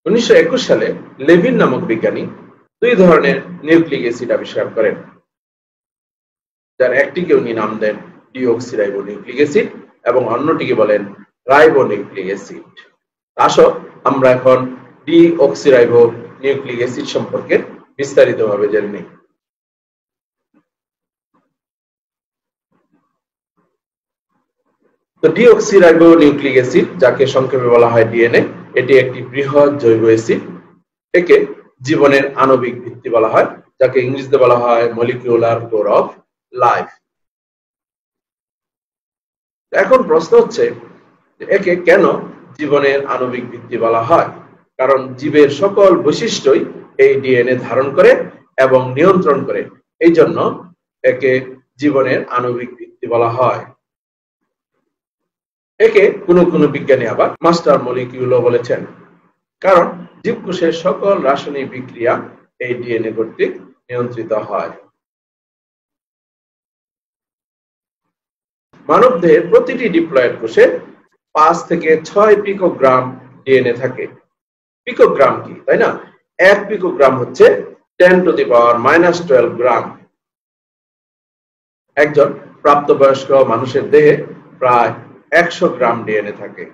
1921 সালে লেভিন নামক বিজ্ঞানী দুই ধরনের নিউক্লিক অ্যাসিড আবিষ্কার করেন, যার একটিকে উনি নাম দেন ডিঅক্সিরাইবোনিউক্লিক অ্যাসিড এবং অন্যটিকে বলেন রাইবোনিউক্লিক অ্যাসিড। আসো আমরা এখন ডিঅক্সিরাইবোনিউক্লিক অ্যাসিড সম্পর্কে বিস্তারিতভাবে জেনে নিই। তো ডিঅক্সিরাইবোনিউক্লিক অ্যাসিড, যাকে সংক্ষেপে বলা হয় ডিএনএ, এটি একটি বৃহৎ জৈব অ্যাসিড। একে জীবনের আণবিক ভিত্তি বলা হয়, যাকে ইংরেজিতে বলা হয় মলিকিউলার কোর অফ লাইফ। এখন প্রশ্ন হচ্ছে একে কেন জীবনের আণবিক ভিত্তি বলা হয়? কারণ জীবের সকল বৈশিষ্ট্যই এই ডিএনএ ধারণ করে এবং নিয়ন্ত্রণ করে, এই জন্য একে জীবনের আণবিক ভিত্তি বলা হয়। একে কোনো বিজ্ঞানী আবার মাস্টার মলিকিউলও বলেছেন, কারণ জীবকোষের সকল রাসায়নিক বিক্রিয়া এই ডিএনএ কর্তৃক নিয়ন্ত্রিত হয়। মানবদেহের প্রতিটি ডিপ্লয়েড কোষে 5 থেকে 6 পিকোগ্রাম ডিএনএ থাকে। পিকোগ্রাম কি, তাই না? 1 পিকোগ্রাম হচ্ছে 10⁻⁻12 গ্রাম। একজন প্রাপ্তবয়স্ক মানুষের দেহে প্রায় 100 গ্রাম ডিএনএ থাকে।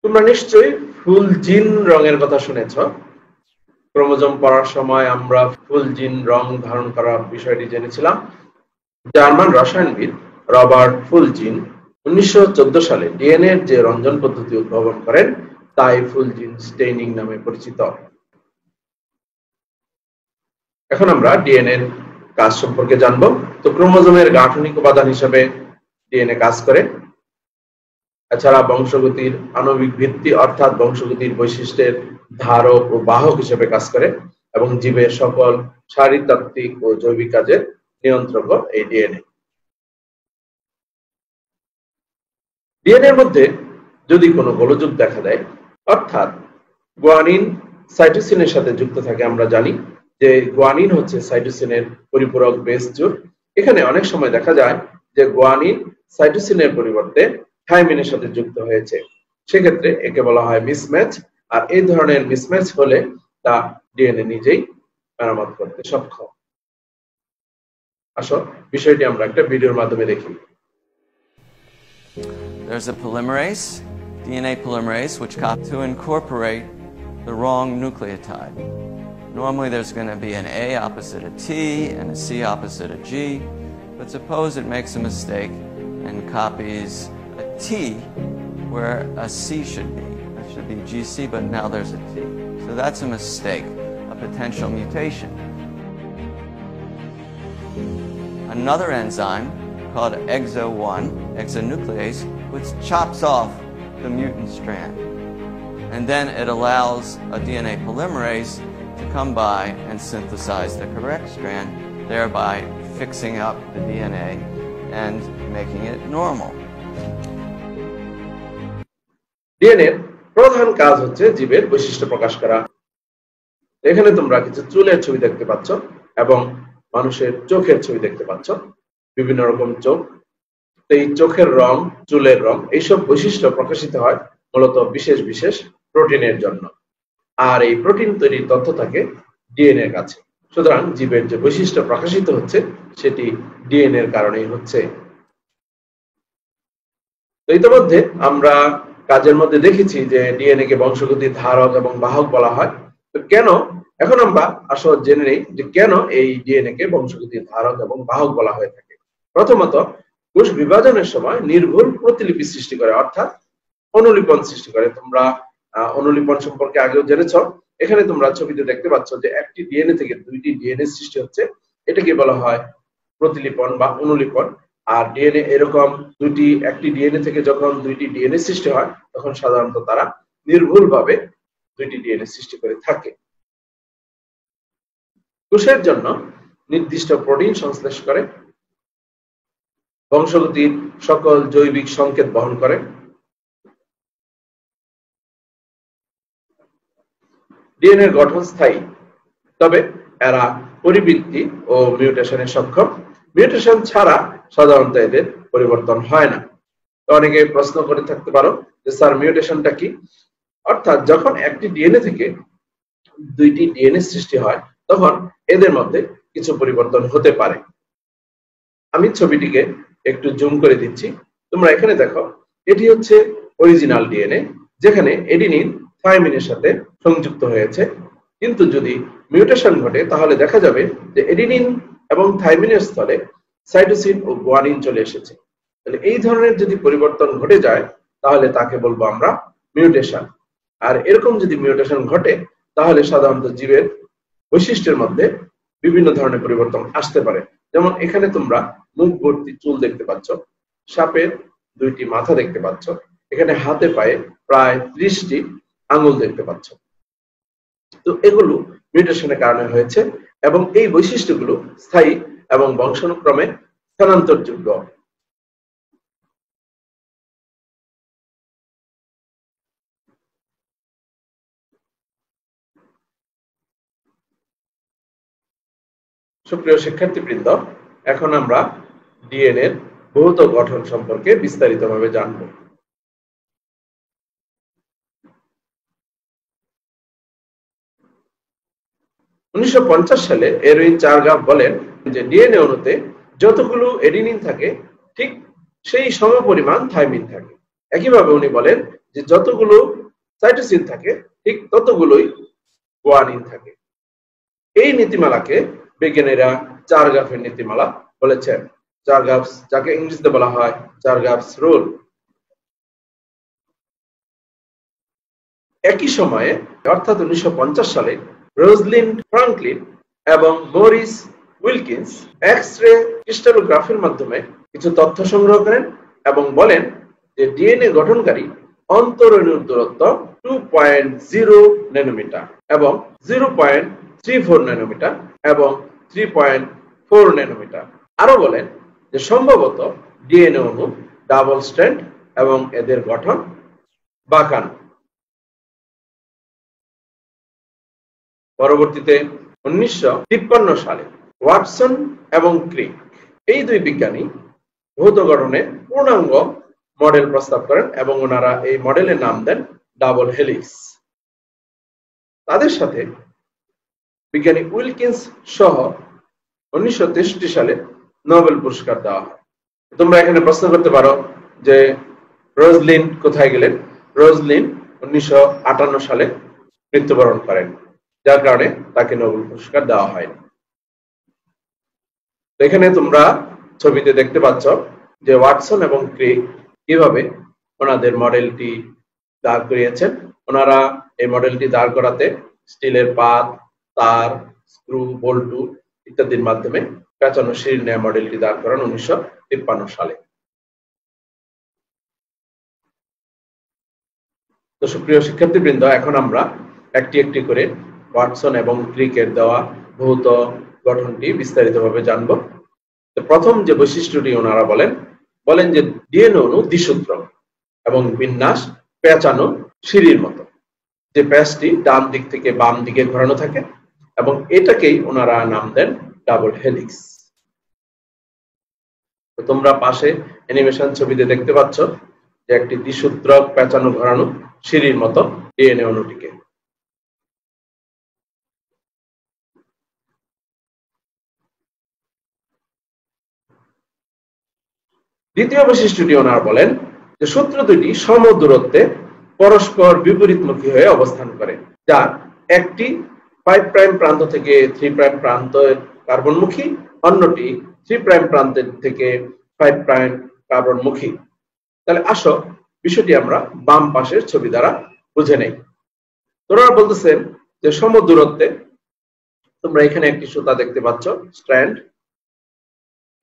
তোমরা নিশ্চয়ই ফুল জিন রঙের কথা শুনেছ। ক্রোমোজোম পড়ার সময় আমরা ফুল জিন রং ধারণ করার বিষয়টি জেনেছিলাম। জার্মান রসায়নবিদ রবার্ট ফুলজিন 1914 সালে ডিএনএ এর যে রঞ্জন পদ্ধতি উদ্ভাবন করেন, তাই ফুলজিন স্টেইনিং নামে পরিচিত। এখন আমরা ডিএনএ এর কাজ সম্পর্কে জানব। তো ক্রোমোজোমের গাঠনিক উপাদান হিসেবে ডিএনএ কাজ করে। এছাড়া বংশগতির আণবিক ভিত্তি অর্থাৎ বংশগতির বৈশিষ্ট্যের ধারক ও বাহক হিসেবে কাজ করে এবং জীবের সকল শারীরতাত্ত্বিক ও জৈবিক কাজের নিয়ন্ত্রক এই ডিএনএ। ডিএনএ এর মধ্যে যদি কোনো গোলযোগ দেখা দেয়, অর্থাৎ গুয়ানিন সাইটোসিনের সাথে যুক্ত থাকে, আমরা জানি যে গুয়ানিন হচ্ছে সাইটোসিনের পরিপূরক বেস জোট। এখানে অনেক সময় দেখা যায় যে গুয়ানিন সাইটোসিনের পরিবর্তে থাইমিনের সাথে যুক্ত হয়েছে, সেক্ষেত্রে একে বলা হয় মিসম্যাচ। আর এই ধরনের মিসম্যাচ হলে তা ডিএনএ নিজেই মেরামত করতে সক্ষম। আসো বিষয়টি আমরা একটা ভিডিওর মাধ্যমে দেখি। There's a polymerase, DNA polymerase, which copies to incorporate the wrong nucleotide. Normally there's going to be an A opposite a T and a C opposite a G, but suppose it makes a mistake and copies a T where a C should be. It should be GC, but now there's a T. So that's a mistake, a potential mutation. Another enzyme called EXO1, exonuclease, which chops off the mutant strand. And then it allows a DNA polymerase to come by and synthesize the correct strand, thereby fixing up the DNA and making it normal. DNA এর প্রধান কাজ হচ্ছে জীবের বৈশিষ্ট্য প্রকাশ করা। এখানে তোমরা কিছু চুলের ছবি দেখতে পাচ্ছ এবং মানুষের চোখের ছবি দেখতে পাচ্ছ। বিভিন্ন রকম চোখ, এই চোখের রং, চুলের রং, এইসব বৈশিষ্ট্য প্রকাশিত হয় মূলত বিশেষ বিশেষ প্রোটিনের জন্য। আর এই প্রোটিন তৈরির তথ্য থাকে ডিএনএ এর কাছে। সুতরাং জীবের যে বৈশিষ্ট্য প্রকাশিত হচ্ছে সেটি ডিএনএ এর কারণেই হচ্ছে। তো ইতিমধ্যে আমরা কাজের মধ্যে দেখেছি যে ডিএনএ কে বংশগতির ধারক এবং বাহক বলা হয়। তো কেন, এখন আমরা আসলে জেনে নেই যে কেন এই ডিএনএ কে বংশগতির ধারক এবং বাহক বলা হয়ে থাকে। প্রথমত, কোষ বিভাজনের সময় নির্ভুল প্রতিলিপি সৃষ্টি করে, অর্থাৎ অনুলিপন সৃষ্টি করে। তোমরা অনুলিপন সম্পর্কে আগেও জেনেছ। এখানে তোমরা ছবিতে দেখতে পাচ্ছ যে একটি ডিএনএ থেকে দুইটি ডিএনএ সৃষ্টি হচ্ছে, এটাকে বলা হয় প্রতিলিপন বা অনুলিপন। আর ডিএনএ এরকম একটি ডিএনএ থেকে যখন দুইটি ডিএনএ সৃষ্টি হয়, তখন সাধারণত তারা নির্ভুলভাবে দুইটি ডিএনএ সৃষ্টি করে থাকে। কোষের জন্য নির্দিষ্ট প্রোটিন সংশ্লেষ করে, বংশগতির সকল জৈবিক সংকেত বহন করে। ডিএনএ গঠন স্থায়ী, তবে এরা পরিবৃত্তি ও মিউটেশনে সক্ষম। মিউটেশন ছাড়া সাধারণত এদের পরিবর্তন হয় না। তো অনেকে প্রশ্ন করে থাকতে পারো যে স্যার মিউটেশনটা কি। অর্থাৎ যখন একটি ডিএনএ থেকে দুইটি ডিএনএ সৃষ্টি হয় তখন এদের মধ্যে কিছু পরিবর্তন হতে পারে। আমি ছবিটিকে একটু জুম করে দিচ্ছি। তোমরা এখানে দেখো, এটি হচ্ছে অরিজিনাল ডিএনএ, যেখানে এডিনিন থাইমিনের সাথে সংযুক্ত হয়েছে। কিন্তু যদি মিউটেশন ঘটে তাহলে দেখা যাবে যে এডিনিন এবং থাইমিনের স্থলে সাইটোসিন ও গুয়ানিন চলে এসেছে। তাহলে এই ধরনের যদি পরিবর্তন ঘটে যায় তাহলে তাকে বলবো আমরা মিউটেশন। আর এরকম যদি মিউটেশন ঘটে তাহলে সাধারণত জীবের বৈশিষ্ট্যের মধ্যে বিভিন্ন ধরনের পরিবর্তন আসতে পারে। যেমন এখানে তোমরা মুখ ভর্তি চুল দেখতে পাচ্ছ, সাপের দুইটি মাথা দেখতে পাচ্ছ, এখানে হাতে পায়ে প্রায় 30টি আঙুল দেখতে পাচ্ছ। তো এগুলো মিউটেশনের কারণে হয়েছে এবং এই বৈশিষ্ট্যগুলো স্থায়ী এবং বংশানুক্রমে স্থানান্তরযোগ্য। সুপ্রিয় শিক্ষার্থীবৃন্দ, এখন আমরা ডিএনএর ভৌত গঠন সম্পর্কে বিস্তারিতভাবে জানব। 1950 সালে এরউইন চারগাফ বলেন যে ডিএনএ অণুতে যতগুলো এডিনিন থাকে ঠিক সেই সমপরিমাণ থাইমিন থাকে। একইভাবে উনি বলেন যে যতগুলো সাইটোসিন থাকে ঠিক ততগুলোই গুয়ানিন থাকে। এই নীতিমালাকে বিজ্ঞানীরা চারগাফের নীতিমালা বলেছেন। চারগাফস, যাকে ইংরেজিতে বলা হয় চারগাফস রুল। একই সময়ে অর্থাৎ 1950 সালে রোজলিন্ড ফ্রাঙ্কলিন এবং মরিস উইলকিন্স এক্স-রে ক্রিস্টালোগ্রাফির মাধ্যমে কিছু তথ্য সংগ্রহ করেন এবং বলেন যে ডিএনএ গঠনকারী অন্তরণুর দূরত্ব 2.0 ন্যানোমিটার এবং 0.34 ন্যানোমিটার এবং 3.4 ন্যানোমিটার। আরো বলেন যে সম্ভবত ডিএনএ অণু ডাবল স্ট্র্যান্ড এবং এদের গঠন বাঁকানো। পরবর্তীতে 1953 সালে ওয়াটসন এবং ক্রিক, এই দুই বিজ্ঞানী ভৌত গঠনে পূর্ণাঙ্গ মডেল প্রস্তাব করেন এবং ওনারা এই মডেলের নাম দেন ডাবল হেলিক্স। তাদের সাথে বিজ্ঞানী উইলকিন্স সহ 1963 সালে নোবেল পুরস্কার দেওয়া হয়। তোমরা এখানে প্রশ্ন করতে পারো যে রোজলিন কোথায় গেলেন? রোজলিন 1958 সালে মৃত্যুবরণ করেন, যার কারণে তাকে নোবেল পুরস্কার দেওয়া হয়নি। এখানে তোমরা ছবিতে দেখতে পাচ্ছ যে ওয়াটসন এবং ক্রিক কিভাবে ওনাদের মডেলটি দাঁড় করিয়েছেন। ওনারা এই মডেলটি দাঁড় করাতে স্টিলের পাত, তার, স্ক্রু, বল্টু ইত্যাদির মাধ্যমে পেঁচানো সিঁড়ির ন্যায় মডেলটি দাঁড় করান 1953 সালে। তো সুপ্রিয় শিক্ষার্থীবৃন্দ, এখন আমরা একটি একটি করে ওয়াটসন এবং ক্রিকের দেওয়া ভৌত গঠনটি বিস্তারিতভাবে জানব। প্রথম যে বৈশিষ্ট্যটি ওনারা বলেন যে ডিএনএ অণু দ্বিসূত্র এবং বিন্যাস পেঁচানো সিঁড়ির মতো, যে প্যাচটি ডান দিক থেকে বাম দিকে ঘোরানো থাকে এবং এটাকেই ওনারা নাম দেন ডাবল হেলিক্স। তো তোমরা পাশে অ্যানিমেশন ছবিতে দেখতে পাচ্ছ যে একটি দ্বিসূত্রক পেঁচানো ঘোরানো সিঁড়ির মতো ডিএনএ অণুটিকে। দ্বিতীয় বৈশিষ্ট্যটি ওনারা বলেন যে সূত্র দুটি সম দূরত্বে পরস্পর বিপরীতমুখী হয়ে অবস্থান করে, যার একটি 5 প্রাইম প্রান্ত থেকে 3 প্রাইম প্রান্তের কার্বনমুখী, অন্যটি 3 প্রাইম প্রান্তের থেকে 5 প্রাইম কার্বনমুখী। তাহলে আসো বিষয়টি আমরা বাম পাশের ছবি দ্বারা বুঝে নেই। ওনারা বলতেছেন যে সম দূরত্বে তোমরা এখানে একটি সুতা দেখতে পাচ্ছ, স্ট্র্যান্ড,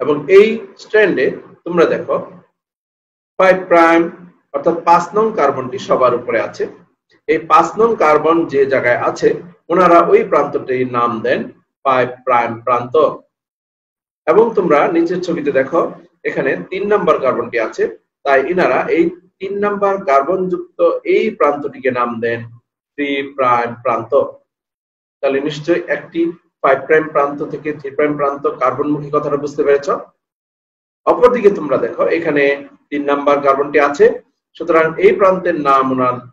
এবং এই স্ট্র্যান্ডে তোমরা দেখো 5 প্রাইম অর্থাৎ 5 নং কার্বনটি সবার উপরে আছে। এই 5 নং কার্বন যে জায়গায় আছে ওনারা ওই প্রান্তটির নাম দেন 5 প্রাইম প্রান্ত। এবং তোমরা নিচের ছবিতে দেখো এখানে 3 নাম্বার কার্বনটি আছে, তাই ইনারা এই 3 নাম্বার কার্বন যুক্ত এই প্রান্তটিকে নাম দেন 3 প্রাইম প্রান্ত। তাহলে নিশ্চয়ই একটি 5 প্রাইম প্রান্ত থেকে 3 প্রাইম প্রান্ত কার্বনমুখী কথাটা বুঝতে পেরেছ। অপরদিকে তোমরা দেখো এখানে 3 নাম্বার কার্বনটি আছে, সুতরাং এই প্রান্তের নাম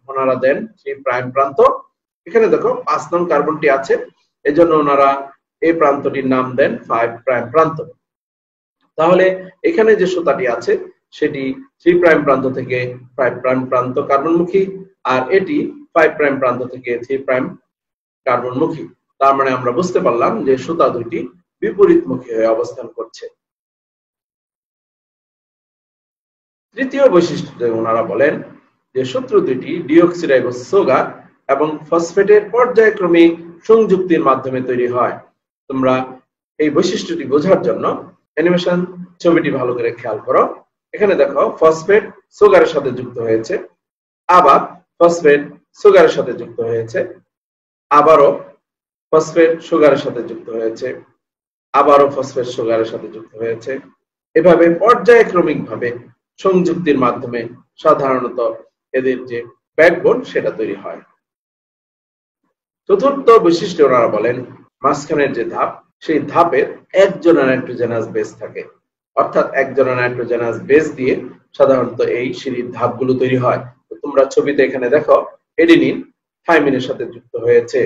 ওনারা দেন 3 প্রাইম প্রান্ত। এখানে দেখো 5 নং কার্বনটি আছে, এজন্য ওনারা এই প্রান্তটির নাম দেন 5 প্রাইম প্রান্ত। তাহলে এখানে যে সুতাটি আছে সেটি 3 প্রাইম প্রান্ত থেকে 5 প্রাইম প্রান্ত কার্বনমুখী, আর এটি 5 প্রাইম প্রান্ত থেকে 3 প্রাইম কার্বনমুখী। তার মানে আমরা বুঝতে পারলাম যে সুতা দুইটি বিপরীতমুখী হয়ে অবস্থান করছে। তৃতীয় বৈশিষ্ট্যে ওনারা বলেন যে সূত্র দুইটি ডিঅক্সিরাইবোজ সুগার এবং ফসফেটের পর্যায়ক্রমিক সংযুক্তির মাধ্যমে তৈরি হয়। তোমরা এই বৈশিষ্ট্যটি বোঝার জন্য অ্যানিমেশন ছবিটি ভালো করে খেয়াল করো। এখানে দেখো ফসফেট সুগারের সাথে যুক্ত হয়েছে, আবার ফসফেট সুগারের সাথে যুক্ত হয়েছে, আবারও ফসফেট সুগারের সাথে যুক্ত হয়েছে, আবারও ফসফেট সুগারের সাথে যুক্ত হয়েছে। এভাবে পর্যায়ক্রমিকভাবে সংযুক্তির মাধ্যমে সাধারণত এদের যে ব্যাকবোন সেটা তৈরি হয়। চতুর্থ বৈশিষ্ট্য ওনারা বলেন মাঝখানের যে ধাপ, সেই ধাপের একজোড়া নাইট্রোজেনাস বেস থাকে, অর্থাৎ একজোড়া নাইট্রোজেনাস বেস দিয়ে সাধারণত এই সিঁড়ির ধাপগুলো তৈরি হয়। তোমরা ছবিতে এখানে দেখো এডিনিন থাইমিনের সাথে যুক্ত হয়েছে।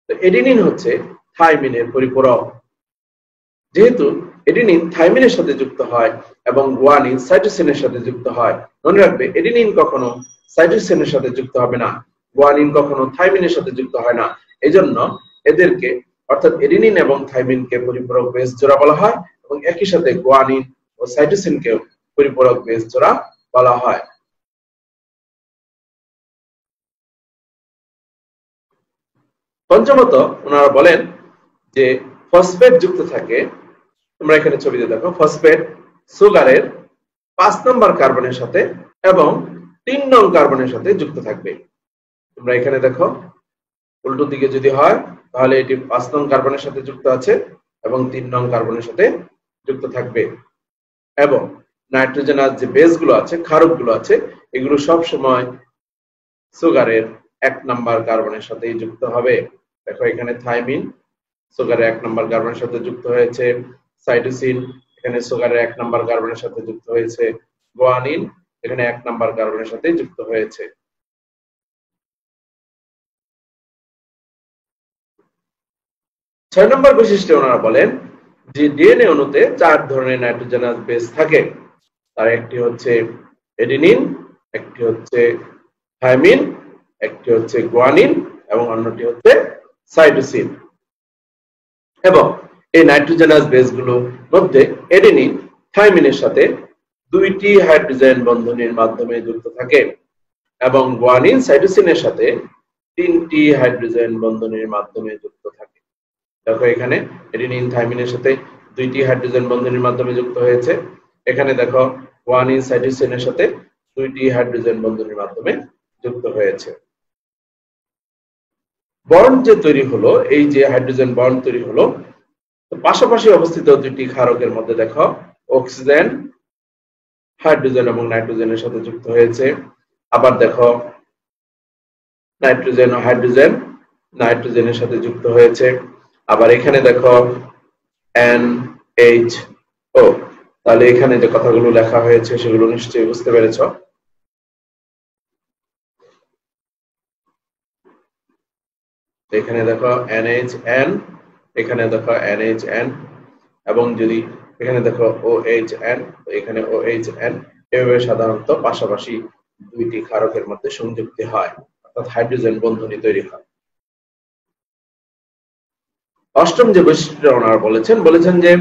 তো এডিনিন হচ্ছে থাইমিনের পরিপূরক। যেহেতু এডিনিন থাইমিনের সাথে যুক্ত হয় এবং গুয়ানিন সাইটোসিনের সাথে যুক্ত হয়, মনে রাখবে এডিনিন কখনো সাইটোসিনের সাথে যুক্ত হবে না, গুয়ানিন কখনো থাইমিনের সাথে যুক্ত হয় না। এজন্য এদেরকে অর্থাৎ এডিনিন এবং থাইমিনকে পরিপূরক বেস জোড়া বলা হয় এবং একই সাথে গুয়ানিন ও সাইটোসিনকে পরিপূরক বেস জোড়া বলা হয়। পঞ্চমত ওনারা বলেন যে ফসফেট যুক্ত থাকে, তোমরা এখানে ছবিতে দেখো ফসফেট সুগারের 5 নম্বর কার্বনের সাথে এবং 3 নং কার্বনের সাথে যুক্ত থাকবে। তোমরা এখানে দেখো উল্টো দিকে যদি হয় তাহলে এটি 5 নং কার্বনের সাথে যুক্ত আছে এবং 3 নং কার্বনের সাথে যুক্ত থাকবে। এবং নাইট্রোজেনাস যে বেসগুলো আছে, ক্ষারকগুলো আছে, এগুলো সব সময় সুগারের 1 নম্বর কার্বনের সাথেই যুক্ত হবে। দেখো এখানে থাইমিন সুগারের 1 নম্বর কার্বনের সাথে যুক্ত হয়েছে, সাইটোসিন এখানে সুগারের 1 নম্বর কার্বনের সাথে যুক্ত হয়েছে, গুয়ানিন এখানে 1 নম্বর কার্বনের সাথে যুক্ত হয়েছে। 6 নম্বর বৈশিষ্ট্যে ওনারা বলেন যে ডিএনএ অণুতে 4 ধরনের নাইট্রোজেনাস বেস থাকে। তার একটি হচ্ছে এডিনিন, একটি হচ্ছে থাইমিন, একটি হচ্ছে গুয়ানিন এবং অন্যটি হচ্ছে সাইটোসিন। এবং এই নাইট্রোজেনাস বেসগুলোর মধ্যে এডিনিন থাইমিনের সাথে 2টি হাইড্রোজেন বন্ধনীর মাধ্যমে যুক্ত থাকে এবং গুয়ানিন সাইটোসিনের সাথে 3টি হাইড্রোজেন বন্ধনীর মাধ্যমে যুক্ত থাকে। দেখো এখানে এডিনিন থাইমিনের সাথে 2টি হাইড্রোজেন বন্ধনীর মাধ্যমে যুক্ত হয়েছে, এখানে দেখো গুয়ানিন সাইটোসিনের সাথে 2টি হাইড্রোজেন বন্ধনীর মাধ্যমে যুক্ত হয়েছে। বন্ড যে তৈরি হলো, এই যে হাইড্রোজেন বন্ড তৈরি হলো, পাশাপাশি অবস্থিত 2টি ক্ষারকের মধ্যে দেখো অক্সিজেন হাইড্রোজেন এবং নাইট্রোজেনের সাথে যুক্ত হয়েছে। আবার দেখো নাইট্রোজেন ও হাইড্রোজেন নাইট্রোজেনের সাথে যুক্ত হয়েছে। আবার এখানে দেখো NHO। তাহলে এখানে যে কথাগুলো লেখা হয়েছে সেগুলো নিশ্চয়ই বুঝতে পেরেছো। এখানে দেখো NHN, এখানে দেখো NHN এবং যদি এখানে দেখো OHN, এখানে OHN। এভাবে সাধারণত পাশাপাশি 2টি ক্ষারকের মধ্যে সংযুক্তি হয়, অর্থাৎ হাইড্রোজেন বন্ধনী তৈরি হয়। অষ্টম যে বৈশিষ্ট্য ওনারা বলেছেন যে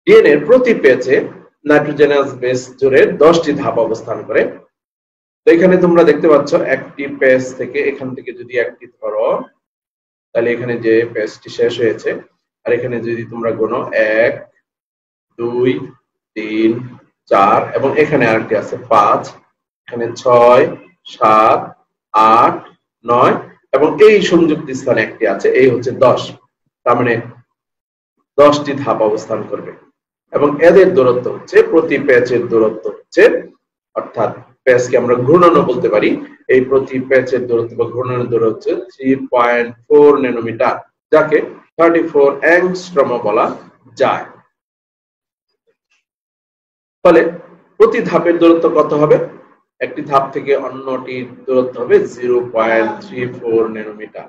ডিএনএ প্রতি পেজে নাইট্রোজেনাস বেস জুড়ে 10টি ধাপ অবস্থান করে। তো এখানে তোমরা দেখতে পাচ্ছ একটি পেজ থেকে, এখান থেকে যদি একটি ধরো তাহলে এখানে যে পেজটি শেষ হয়েছে, আর এখানে যদি তোমরা গোনো 1 2 3 4 এবং এখানে আরেকটি আছে 5, এখানে 6 7 8 9 এবং এই সংযুক্ত স্থানে একটি আছে, এই হচ্ছে 10। তার মানে 10টি ধাপ অবস্থান করবে এবং এদের দূরত্ব হচ্ছে, প্রতি প্যাচের দূরত্ব হচ্ছে, অর্থাৎ প্যাচকে আমরা ঘূর্ণনও বলতে পারি, এই প্রতি প্যাচের দূরত্ব বা ঘূর্ণনের দূরত্ব হচ্ছে 3.4 ন্যানোমিটার, যাকে 34 অ্যাংস্ট্রম বলা যায়। ফলে প্রতি ধাপের দূরত্ব কত হবে? একটি ধাপ থেকে অন্যটির দূরত্ব হবে 0.34 ন্যানোমিটার।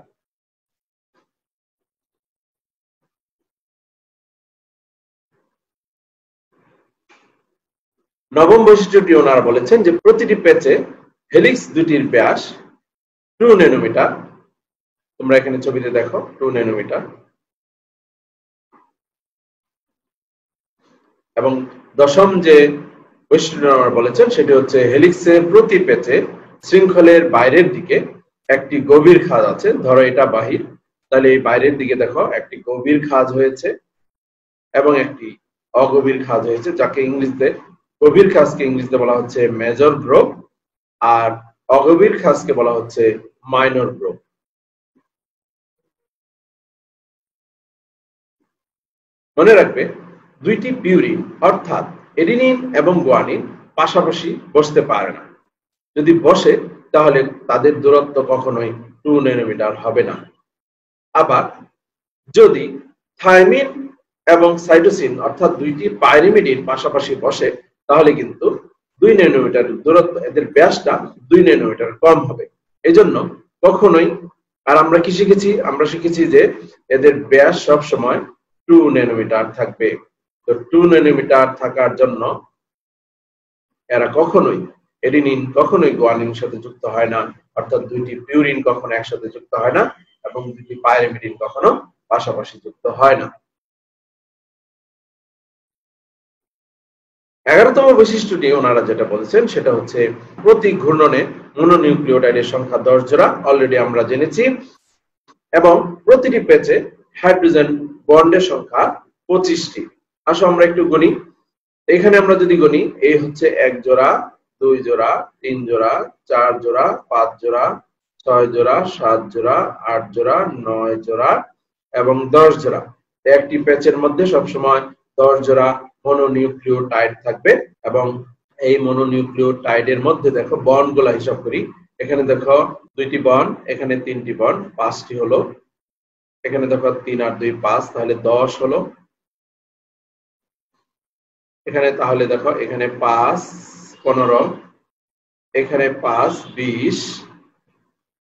নবম বৈশিষ্ট্যটি ওনারা বলেছেন যে প্রতিটি প্যাচে হেলিক্স দুটির ব্যাস 2 ন্যানোমিটার। তোমরা এখানে ছবিতে দেখো 2 ন্যানোমিটার। এবং দশম যে বৈশিষ্ট্যটি ওনারা বলেছেন সেটি হচ্ছে হেলিক্সের প্রতি প্যাচে শৃঙ্খলের বাইরের দিকে একটি গভীর খাঁজ আছে। ধরো এটা বাহির, তাহলে এই বাইরের দিকে দেখো একটি গভীর খাঁজ হয়েছে এবং একটি অগভীর খাঁজ হয়েছে, যাকে ইংরেজিতে গভীর খাঁজকে ইংরেজিতে বলা হচ্ছে মেজর গ্রোভ আর অগভীর খাঁজকে বলা হচ্ছে মাইনর গ্রোভ। মনে রাখবে দুইটি পিউরিন অর্থাৎ এডিনিন এবং গুয়ানিন পাশাপাশি বসতে পারে না। যদি বসে তাহলে তাদের দূরত্ব কখনোই 2 ন্যানোমিটার হবে না। আবার যদি থাইমিন এবং সাইটোসিন অর্থাৎ দুইটি পাইরিমিডিন পাশাপাশি বসে তাহলে কিন্তু 2 ন্যানোমিটার দূরত্ব, এদের ব্যাসটা 2 ন্যানোমিটার কম হবে। এজন্য কখনোই, আর আমরা কি শিখেছি? আমরা শিখেছি যে এদের ব্যাস সব সময় 2 ন্যানোমিটার থাকবে। তো 2 ন্যানোমিটার থাকার জন্য এরা কখনোই, এডিনিন কখনোই গুয়ানিনের সাথে যুক্ত হয় না, অর্থাৎ দুইটি পিউরিন কখনো একসাথে যুক্ত হয় না এবং দুইটি পাইরিমিডিন কখনো পাশাপাশি যুক্ত হয় না। 11তম বৈশিষ্ট্যটি ওনারা যেটা বলেছেন সেটা হচ্ছে প্রতি ঘূর্ণনে মনোনিউক্লিওটাইডের সংখ্যা 10 জোড়া, অলরেডি আমরা জেনেছি, এবং প্রতিটি প্যাচে হাইড্রোজেন বন্ডের সংখ্যা 25টি। আসো আমরা একটু গণি। এখানে আমরা যদি গণি, এই হচ্ছে 1 জোড়া, 2 জোড়া, 3 জোড়া, 4 জোড়া, 5 জোড়া, 6 জোড়া, 7 জোড়া, 8 জোড়া, 9 জোড়া এবং 10 জোড়া। একটি প্যাচের মধ্যে সবসময় 10 জোড়া মনোনিউক্লিওটাইড থাকবে এবং এই মনোনিউক্লিওটাইডের মধ্যে দেখো বন্ড গুলা হিসাব করি। এখানে দেখো 2টি বন্ড, এখানে 3টি বন্ড, 5টি হলো। এখানে দেখো 3 আর 2 5, তাহলে 10 হলো। এখানে তাহলে দেখো এখানে 5 15, এখানে 5 20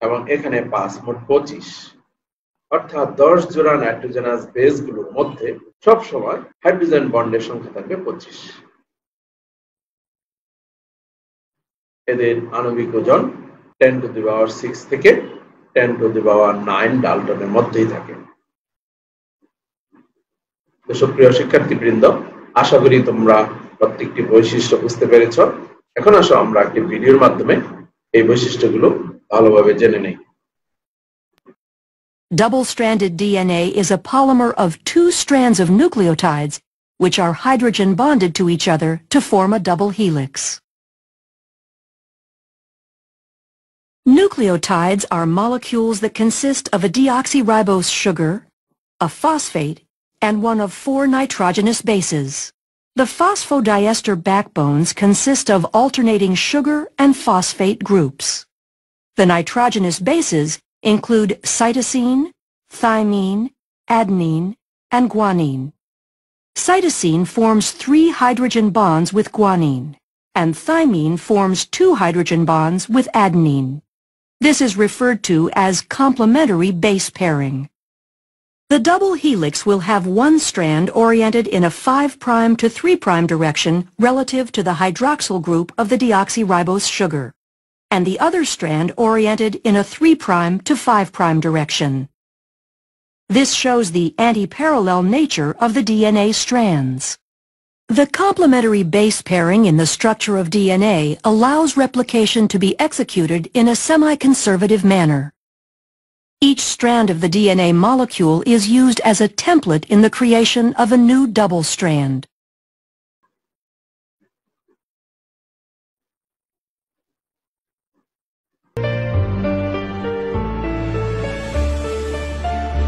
এবং এখানে 5, মোট 25। অর্থাৎ 10 জোড়া নাইট্রোজেনাস বেস গুলোর মধ্যে সব সময় হাইড্রোজেন বন্ডের সংখ্যা থাকবে 25। এদের আণবিক ওজন 10⁶ থেকে 10⁹ ডাল্টনের মধ্যেই থাকে। তো সুপ্রিয় শিক্ষার্থীবৃন্দ, আশা করি তোমরা প্রত্যেকটি বৈশিষ্ট্য বুঝতে পেরেছ। এখন আসো আমরা একটি ভিডিওর মাধ্যমে এই বৈশিষ্ট্যগুলো ভালোভাবে জেনে নেই। Double-stranded DNA is a polymer of 2 strands of nucleotides which are hydrogen bonded to each other to form a double helix. Nucleotides are molecules that consist of a deoxyribose sugar, a phosphate, and one of 4 nitrogenous bases. The phosphodiester backbones consist of alternating sugar and phosphate groups. The nitrogenous bases include cytosine, thymine, adenine, and guanine. Cytosine forms 3 hydrogen bonds with guanine, and thymine forms 2 hydrogen bonds with adenine. This is referred to as complementary base pairing. The double helix will have one strand oriented in a 5' to 3' direction relative to the hydroxyl group of the deoxyribose sugar, and the other strand oriented in a 3' to 5' direction. This shows the anti-parallel nature of the DNA strands. The complementary base pairing in the structure of DNA allows replication to be executed in a semi-conservative manner. Each strand of the DNA molecule is used as a template in the creation of a new double strand.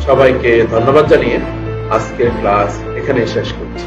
সবাইকে ধন্যবাদ জানিয়ে আজকের class এখানেই শেষ করছি।